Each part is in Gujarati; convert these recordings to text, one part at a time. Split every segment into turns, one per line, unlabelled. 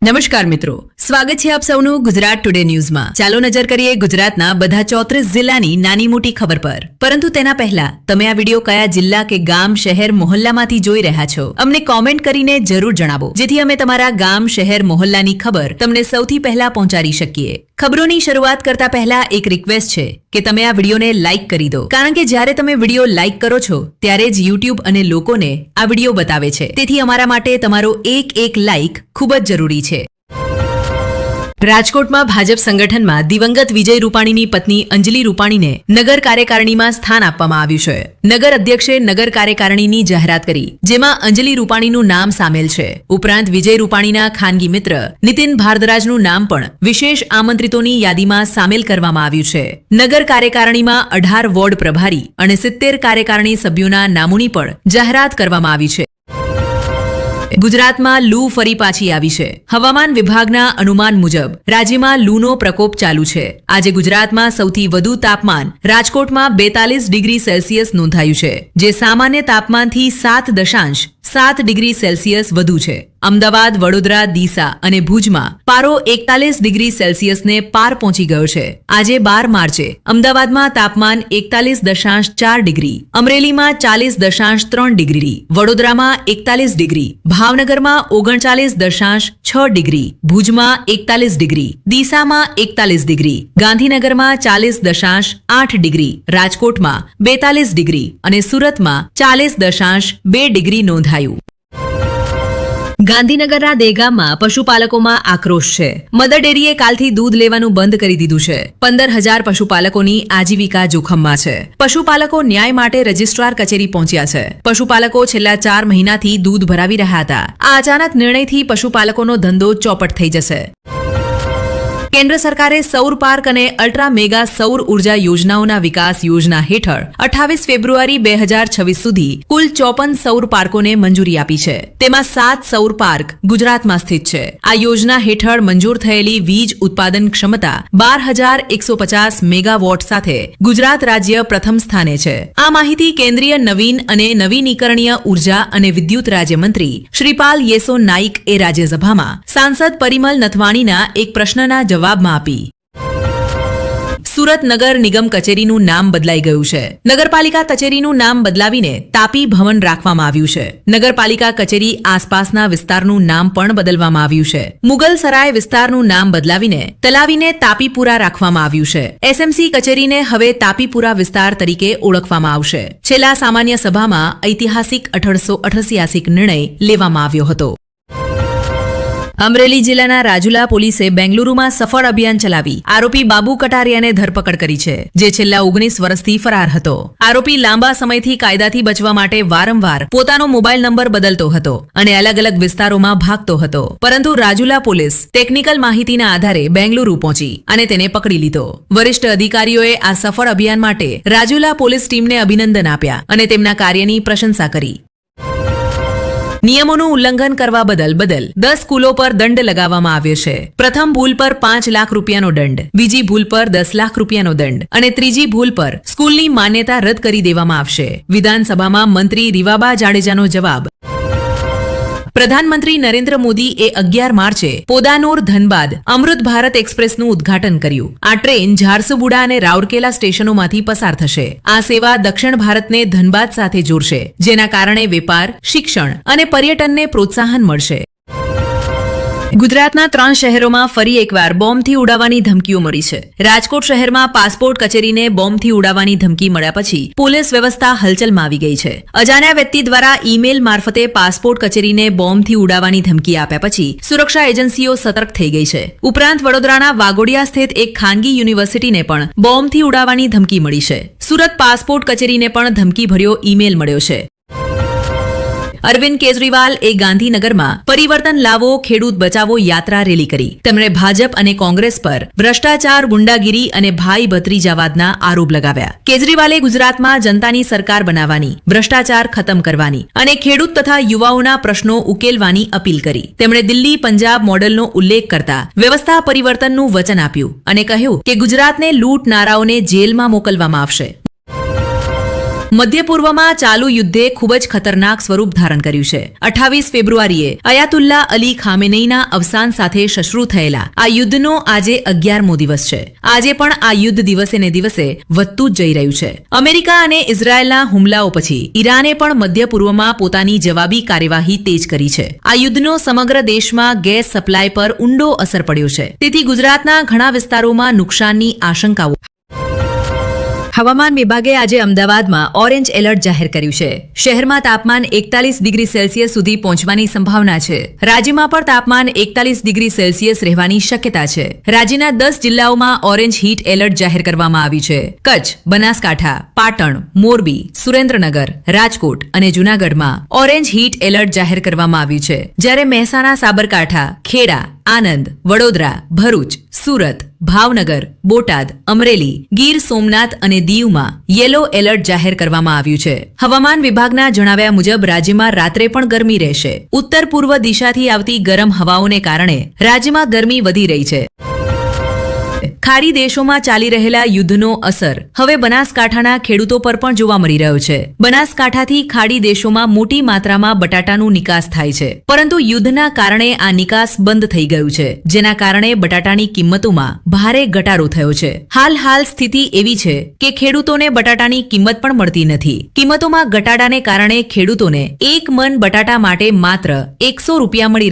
નમસ્કાર મિત્રો, સ્વાગત છે આપ સૌનું ગુજરાત ટુડે ન્યૂઝમાં। ચાલો નજર કરીએ ગુજરાતના બધા 34 જિલ્લાની નાની મોટી ખબર પર। પરંતુ તેના પહેલા તમે આ વિડીયો કયા જિલ્લા કે ગામ, શહેર, મોહલ્લામાંથી જોઈ રહ્યા છો અમને કોમેન્ટ કરીને જરૂર જણાવો, જેથી અમે તમારા ગામ, શહેર, મોહલ્લાની ખબર તમને સૌથી પહેલા પહોંચાડી શકીએ। ખબરોની શરૂઆત કરતા પહેલા એક રિક્વેસ્ટ છે કે તમે આ વિડીયોને લાઇક કરી દો, કારણ કે જ્યારે તમે વિડીયો લાઇક કરો છો ત્યારે જ યુટ્યુબ અને લોકોને આ વિડીયો બતાવે છે। તેથી અમારા માટે તમારો એક લાઇક ખૂબ જ જરૂરી છે। રાજકોટમાં ભાજપ સંગઠનમાં દિવંગત વિજય રૂપાણીની પત્ની અંજલિ રૂપાણીને નગર કાર્યકારિણીમાં સ્થાન આપવામાં આવ્યું છે। નગર અધ્યક્ષે નગર કાર્યકારિણીની જાહેરાત કરી, જેમાં અંજલિ રૂપાણીનું નામ સામેલ છે। ઉપરાંત વિજય રૂપાણીના ખાનગી મિત્ર નીતિન ભારદ્વાજનું નામ પણ વિશેષ આમંત્રિતોની યાદીમાં સામેલ કરવામાં આવ્યું છે। નગર કાર્યકારિણીમાં 18 વોર્ડ પ્રભારી અને 70 કાર્યકારિણી સભ્યોના નામોની પણ જાહેરાત કરવામાં આવી છે। ગુજરાતમાં લૂ ફરી પાછી આવી છે। હવામાન વિભાગના અનુમાન મુજબ રાજ્યમાં લૂનો પ્રકોપ ચાલુ છે। આજે ગુજરાતમાં સૌથી વધુ તાપમાન રાજકોટમાં 42 ડિગ્રી સેલ્સિયસ નોંધાયું છે, જે સામાન્ય તાપમાનથી 7.7 ડિગ્રી સેલ્સિયસ વધુ છે। અમદાવાદ, વડોદરા, ડીસા અને ભુજમાં પારો 41 ડિગ્રી સેલ્સિયસને પાર પહોંચી ગયો છે। આજે 12 માર્ચે અમદાવાદમાં તાપમાન 41.4 ડિગ્રી, અમરેલીમાં 40.3 ડિગ્રી, વડોદરામાં 41 ડિગ્રી, ભાવનગરમાં 39.6 ડિગ્રી, ભુજમાં 41 ડિગ્રી, ડીસામાં 41 ડિગ્રી, ગાંધીનગરમાં 40.8 ડિગ્રી, રાજકોટમાં 42 ડિગ્રી અને સુરતમાં 40.2 ડિગ્રી નોંધાયું। ગાંધીનગરના દેગામમાં પશુપાલકોમાં આક્રોશ છે। મદર ડેરીએ કાલથી દૂધ લેવાનું બંધ કરી દીધું છે। 15,000 પશુપાલકોની આજીવિકા જોખમમાં છે। પશુપાલકો ન્યાય માટે રજિસ્ટ્રાર કચેરી પહોંચ્યા છે। પશુપાલકો છેલ્લા 4 મહિનાથી દૂધ ભરાવી રહ્યા હતા। આ અચાનક નિર્ણયથી પશુપાલકોનો ધંધો ચોપટ થઈ જશે। કેન્દ્ર સરકારે સૌર પાર્ક અને અલ્ટ્રા મેગા સૌર ઉર્જા યોજનાઓના વિકાસ યોજના હેઠળ 28 ફેબ્રુઆરી 2026 સુધી કુલ 54 સૌર પાર્કોને મંજૂરી આપી છે। તેમાં 7 સૌર પાર્ક ગુજરાતમાં સ્થિત છે। આ યોજના હેઠળ મંજૂર થયેલી વીજ ઉત્પાદન ક્ષમતા 12,150 મેગાવોટ સાથે ગુજરાત રાજ્ય પ્રથમ સ્થાને છે। આ માહિતી કેન્દ્રીય નવીન અને નવીનીકરણીય ઉર્જા અને વિદ્યુત રાજ્યમંત્રી શ્રીપાલ યેસો નાઇક એ રાજ્યસભામાં સાંસદ પરિમલ નથવાણીના એક પ્રશ્નના જવાબમાં આપી। સુરત નગર નિગમ કચેરીનું નામ બદલાઈ ગયું છે। નગરપાલિકા કચેરીનું નામ બદલાવીને તાપી ભવન રાખવામાં આવ્યું છે। નગરપાલિકા કચેરી આસપાસના વિસ્તારનું નામ પણ બદલવામાં આવ્યું છે। મુગલ સરાય વિસ્તારનું નામ બદલાવીને તલાવીને તાપીપુરા રાખવામાં આવ્યું છે। એસએમસી કચેરીને હવે તાપીપુરા વિસ્તાર તરીકે ઓળખવામાં આવશે। છેલ્લા સામાન્ય સભામાં ઐતિહાસિક 1888 નિર્ણય લેવામાં આવ્યો હતો। અમરેલી જિલ્લાના રાજુલા પોલીસે બેંગલુરુમાં સફળ અભિયાન ચલાવી આરોપી બાબુ કટારિયાને ધરપકડ કરી છે, જે છેલ્લા 19 વર્ષથી ફરાર હતો। આરોપી લાંબા સમયથી કાયદાથી બચવા માટે વારંવાર પોતાનો મોબાઈલ નંબર બદલતો હતો અને અલગ-અલગ વિસ્તારોમાં ભાગતો હતો, પરંતુ રાજુલા પોલીસ ટેકનિકલ માહિતીના આધારે બેંગલુરુ પહોંચી અને તેને પકડી લીધો। વરિષ્ઠ અધિકારીઓએ આ સફળ અભિયાન માટે રાજુલા પોલીસ ટીમને અભિનંદન આપ્યા અને તેમના કાર્યની પ્રશંસા કરી। નિયમોનું ઉલ્લંઘન કરવા બદલ 10 સ્કૂલો પર દંડ લગાવવામાં આવ્યો છે। પ્રથમ ભૂલ પર 5 લાખ રૂપિયાનો દંડ, બીજી ભૂલ પર 10 લાખ રૂપિયાનો દંડ અને ત્રીજી ભૂલ પર સ્કૂલની માન્યતા રદ કરી દેવામાં આવશે। વિધાનસભામાં મંત્રી રીવાબા જાડેજાનો જવાબ। પ્રધાનમંત્રી નરેન્દ્ર મોદીએ 11 માર્ચે પોદાનોર ધનબાદ અમૃત ભારત એક્સપ્રેસનું ઉદ્ઘાટન કર્યું। આ ટ્રેન ઝારસુગુડા અને રાઉરકેલા સ્ટેશનોમાંથી પસાર થશે। આ સેવા દક્ષિણ ભારતને ધનબાદ સાથે જોડશે, જેના કારણે વેપાર, શિક્ષણ અને પર્યટનને પ્રોત્સાહન મળશે। ગુજરાતના 3 શહેરોમાં ફરી એકવાર બોમ્બથી ઉડાવવાની ધમકીઓ મળી છે। રાજકોટ શહેરમાં પાસપોર્ટ કચેરીને બોમ્બથી ઉડાવવાની ધમકી મળ્યા પછી પોલીસ વ્યવસ્થા હલચલમાં આવી ગઈ છે। અજાણ્યા વ્યક્તિ દ્વારા ઈમેલ મારફતે પાસપોર્ટ કચેરીને બોમ્બથી ઉડાવવાની ધમકી આપ્યા પછી સુરક્ષા એજન્સીઓ સતર્ક થઈ ગઈ છે। ઉપરાંત વડોદરાના વાઘોડિયા સ્થિત એક ખાનગી યુનિવર્સિટીને પણ બોમ્બથી ઉડાવવાની ધમકી મળી છે। સુરત પાસપોર્ટ કચેરીને પણ ધમકીભર્યો ઈમેલ મળ્યો છે। અરવિંદ કેજરીવાલ એ ગાંધીનગરમાં પરિવર્તન લાવો, ખેડૂત બચાવો યાત્રા રેલી કરી। તેમણે ભાજપ અને કોંગ્રેસ પર ભ્રષ્ટાચાર, ગુંડાગીરી અને ભાઈ ભત્રીજાવાદના આરોપ લગાવ્યા। કેજરીવાલે ગુજરાતમાં જનતાની સરકાર બનાવવાની, ભ્રષ્ટાચાર ખતમ કરવાની અને ખેડૂત તથા યુવાઓના પ્રશ્નો ઉકેલવાની અપીલ કરી। તેમણે દિલ્હી, પંજાબ મોડેલનો ઉલ્લેખ કરતા વ્યવસ્થા પરિવર્તનનું વચન આપ્યું અને કહ્યું કે ગુજરાતને લૂંટનારાઓને જેલમાં મોકલવામાં આવશે। મધ્ય પૂર્વમાં ચાલુ યુદ્ધે ખૂબ જ ખતરનાક સ્વરૂપ ધારણ કર્યું છે. 28 ફેબ્રુઆરીએ અયાતુલ્લા અલી ખામેનેઈના અવસાન સાથે શરૂ થયેલા આ યુદ્ધનો આજે 11મો દિવસ છે. આજે પણ આ યુદ્ધ દિવસે ને દિવસે વધતું જ જઈ રહ્યું છે. અમેરિકા અને ઇઝરાયેલના હુમલાઓ પછી ઈરાને પણ મધ્ય પૂર્વમાં પોતાની જવાબી કાર્યવાહી તેજ કરી છે. આ યુદ્ધનો સમગ્ર દેશમાં ગેસ સપ્લાય પર ઊંડો અસર પડ્યો છે. તેથી ગુજરાતના ઘણા વિસ્તારોમાં નુકસાનની આશંકાઓ. હવામાન વિભાગે આજે અમદાવાદમાં ઓરેન્જ એલર્ટ જાહેર કર્યું છે. શહેરમાં તાપમાન 41 ડિગ્રી સેલ્સિયસ સુધી પહોંચવાની સંભાવના છે. રાજ્યમાં પણ તાપમાન 41 ડિગ્રી સેલ્સિયસ રહેવાની શક્યતા છે. રાજ્યના 10 જિલ્લાઓમાં ઓરેન્જ હીટ એલર્ટ જાહેર કરવામાં આવ્યું છે. કચ્છ, બનાસકાંઠા, પાટણ, મોરબી, સુરેન્દ્રનગર, રાજકોટ અને જૂનાગઢમાં ઓરેન્જ હીટ એલર્ટ જાહેર કરવામાં આવ્યું છે. જ્યારે મહેસાણા, સાબરકાંઠા, ખેડા, આનંદ, વડોદરા, ભરૂચ, સુરત, ભાવનગર, બોટાદ, અમરેલી, ગીર સોમનાથ અને દીવમાં યેલો એલર્ટ જાહેર કરવામાં આવ્યું છે. હવામાન વિભાગના જણાવ્યા મુજબ રાજ્યમાં રાત્રે પણ ગરમી રહેશે. ઉત્તર પૂર્વ દિશાથી આવતી ગરમ હવાઓને કારણે રાજ્યમાં ગરમી વધી રહી છે. ખાડી દેશોમાં ચાલી રહેલા યુદ્ધનો અસર હવે બનાસકાંઠાના ખેડૂતો પર પણ જોવા મળી રહ્યો છે. બનાસકાંઠાથી ખાડી દેશોમાં મોટી માત્રામાં બટાટાનું નિકાસ થાય છે. પરંતુ યુદ્ધના કારણે આ નિકાસ બંધ થઈ ગયું છે, જેના કારણે બટાટાની કિંમતોમાં ભારે ઘટાડો થયો છે. હાલ સ્થિતિ એવી છે કે ખેડૂતોને બટાટાની કિંમત પણ મળતી નથી. કિંમતોમાં ઘટાડાને કારણે ખેડૂતોને 1 મણ બટાટા માટે માત્ર 100 રૂપિયા મળી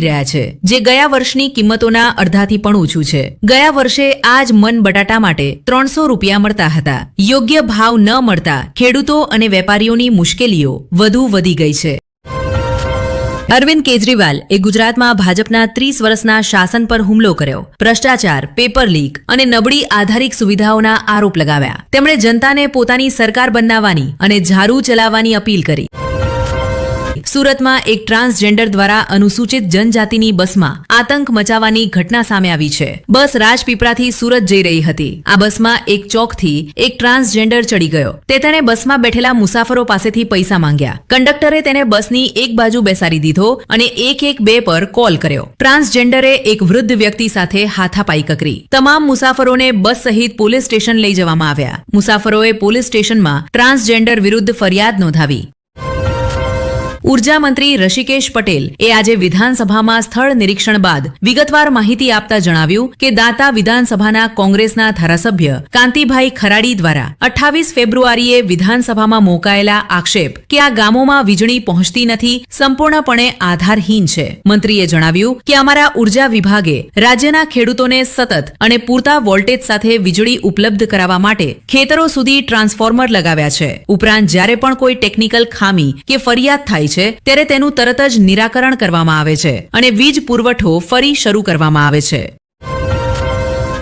રહ્યા છે, જે ગયા વર્ષની કિંમતોના અડધાથી પણ ઓછું છે. ગયા વર્ષે આ જ મન બટાટા માટે 300 રૂપિયા મળતા હતા. યોગ્ય ભાવ ન મળતા ખેડૂતો અને વેપારીઓની મુશ્કેલીઓ વધુ વધી ગઈ છે. અરવિંદ કેજરીવાલ એ ગુજરાતમાં ભાજપના 30 વર્ષના શાસન પર હુમલો કર્યો. ભ્રષ્ટાચાર, પેપર લીક અને નબળી આધારિક સુવિધાઓના આરોપ લગાવ્યા. તેમણે જનતાને પોતાની સરકાર બનાવવાની અને ઝાડુ ચલાવવાની અપીલ કરી. સુરતમાં એક ટ્રાન્સજેન્ડર દ્વારા અનુસૂચિત જનજાતિની બસમાં આતંક મચાવવાની ઘટના સામે આવી છે. બસ રાજપીપળાથી સુરત જઈ રહી હતી. આ બસમાં એક ચોકથી એક ટ્રાન્સજેન્ડર ચડી ગયો. તેણે બસમાં બેઠેલા મુસાફરો પાસેથી પૈસા માંગ્યા. કંડક્ટરે તેને બસની એક બાજુ બેસાડી દીધો અને 112 પર કોલ કર્યો. ટ્રાન્સજેન્ડરે એક વૃદ્ધ વ્યક્તિ સાથે હાથાપાઈ કરી. તમામ મુસાફરોને બસ સહિત પોલીસ સ્ટેશન લઈ જવામાં આવ્યા. મુસાફરોએ પોલીસ સ્ટેશનમાં ટ્રાન્સજેન્ડર વિરુદ્ધ ફરિયાદ નોંધાવી. ઉર્જા મંત્રી ઋષિકેશ પટેલ એ આજે વિધાનસભામાં સ્થળ નિરીક્ષણ બાદ વિગતવાર માહિતી આપતા જણાવ્યું કે દાંતા વિધાનસભાના કોંગ્રેસના ધારાસભ્ય કાંતિભાઈ ખરાડી દ્વારા 28 ફેબ્રુઆરીએ વિધાનસભામાં મુકાયેલા આક્ષેપ કે આ ગામોમાં વીજળી પહોંચતી નથી સંપૂર્ણપણે આધારહીન છે. મંત્રીએ જણાવ્યું કે અમારા ઉર્જા વિભાગે રાજ્યના ખેડૂતોને સતત અને પૂરતા વોલ્ટેજ સાથે વીજળી ઉપલબ્ધ કરાવવા માટે ખેતરો સુધી ટ્રાન્સફોર્મર લગાવ્યા છે. ઉપરાંત જ્યારે પણ કોઈ ટેકનિકલ ખામી કે ફરિયાદ થાય છે ત્યારે તેનું તરત જ નિરાકરણ કરવામાં આવે છે અને વીજ પુરવઠો ફરી શરૂ કરવામાં આવે છે.